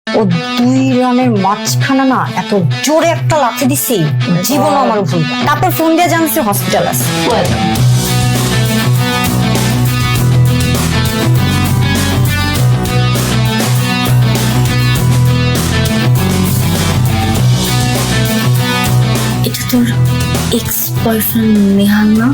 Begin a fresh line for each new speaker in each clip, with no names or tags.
ও 2 রানের মাঝখানে না এত জোরে একটা লাথি দিছি, জীবনও আমার ভুল। তারপর ফোন দিয়ে জানছি হসপিটাল আছে। এটা তোর এক্স বয়ফ্রেন্ড নেহাল না?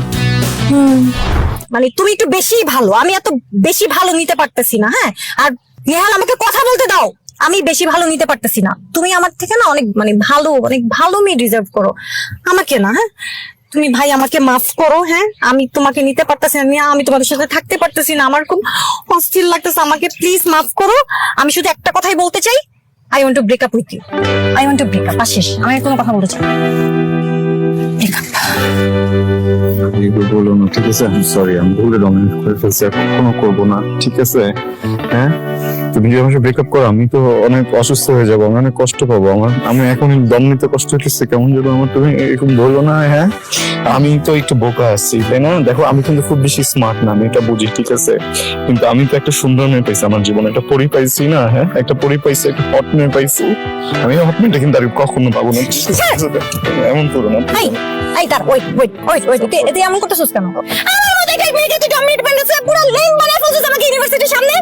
মানে তুমি একটু বেশি ভালো, আমি এত বেশি ভালো নিতে পারতেছি না। হ্যাঁ, আর নেহাল আমাকে কথা বলতে দাও, আমি বেশি ভালো নিতে পারতেছি না। তুমি আমার থেকে না অনেক অনেক ভালো মেয়ে ডিজার্ভ করো, আমাকে না। হ্যাঁ, তুমি ভাই আমাকে মাফ করো। হ্যাঁ, আমি তোমাকে নিতে পারতেছি না, আমি তোমাদের সাথে থাকতে পারতেছি না, আমার খুব অস্থির লাগতেছে, আমাকে প্লিজ মাফ করো। আমি শুধু একটা কথাই বলতে চাই, I want to break up with you, I want to break up. শেষ, আমি আর কোনো কথা বলতে চাই না।
বলো না, ঠিক আছে? আমি সরি, আমি ভুলে ডমিনেট করে ফেলছি, কখনো করবো না, ঠিক আছে? হ্যাঁ, তুমি যদি আমার ব্রেকআপ করো আমি তো অনেক অসুস্থ হয়ে যাবো, আমি অনেক কষ্ট পাবো। আমি এখন দম নিতে কষ্ট হচ্ছে, কেমন যেন আমার। তুমি এরকম বললো না। হ্যাঁ, আমি তো একটু বোকা আছি, তাই না? দেখো, আমি কিন্তু খুব বেশি স্মার্ট না, আমি এটা বুঝি, ঠিক আছে? কিন্তু আমি তো একটা সুন্দর মেয়ে পাইছি আমার জীবনে, একটা পরি পাইছি না? হ্যাঁ, একটা পরি পাইছি, একটা হট মেয়ে পাইছি। আমি হট মেয়েটা কিন্তু আর কখনো পাবো না, এমন করো না।
এই তার ওয়েট এতে এমন করতেছস কেন? আমার মতো একটা মেয়েকে তুই ডমিনেট বানাইছিস, পুরো লেম বানাই ফেলছিস আমাকে ইউনিভার্সিটির সামনে।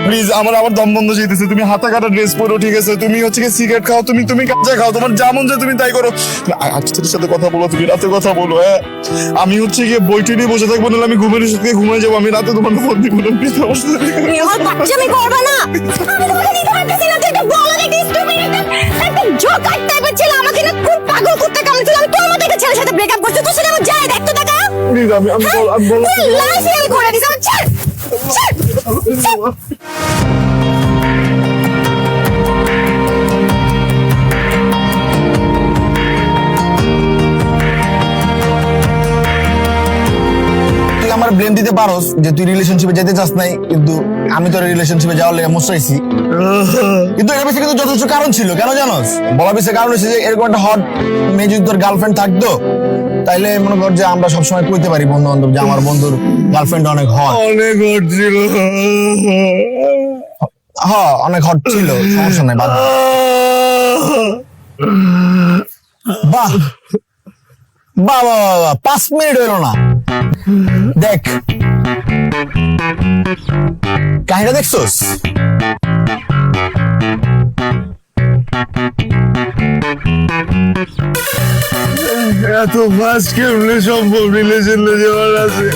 প্লিজ, আমার দম বন্ধ যেতেছে। তুমি হাতা কাটা ড্রেস পরো, ঠিক আছে? তুমি হচ্ছে কি সিগারেট খাও, তুমি গাঁজা খাও, তোমার যেমন যে তুমি তাই করো। আজকের সাথে কথা বলো, তুমি রাতে কথা বলো। হ্যাঁ, আমি হচ্ছে গিয়ে বইটি নিয়ে বসে থাকবো, নাহলে আমি ঘুমের সাথে ঘুমাই যাবো। আমি রাতে তোমার ফোন দিব না, প্লিজ।
আমার বাচ্চামি করবে না, আমি তোমাকে নিতে পারতেছি না। তুই একটা বলো দেখি, স্টুপিড একটা জোকার টাইপের ছেলে, আমাকে না খুব পাগল করতে কামড়েছিল। আমি তোর মতো একটা ছেলের সাথে ব্রেকআপ করছি, তুই সেটা আমার যায় দেখতো টাকা।
প্লিজ, আমি বলো,
লাশই আমি করে দিছি, আমার ছাড়।
তুই আমার ব্লেম দিতে পারোস যে তুই রিলেশনশিপে যেতে চাস নাই, কিন্তু আমি তোর রিলেশনশিপে যাওয়ার লেগে মুচড়াইছি। কিন্তু এর পিছনে কিন্তু যথেষ্ট কারণ ছিল, কেন জানোস? বলা পিছনে কারণ হচ্ছে যে এরকম একটা হট মেয়ে যদি তোর গার্লফ্রেন্ড থাকতো, তাইলে মনে কর যে আমরা সবসময় কইতে পারি বন্ধু বান্ধব যে আমার বন্ধুর গার্লফ্রেন্ড অনেক হট।
অনেক হট ছিল।
হ্যাঁ, অনেক হট ছিল, সমস্যা নাই। বাহ বাহ বাহ বাহ, 5 মিনিট হইলো না। দেখ, কাহিনীটা দেখছোস?
এত ফাস্ট কেমনে সম্ভব রিলেশনে যাওয়ার আছে?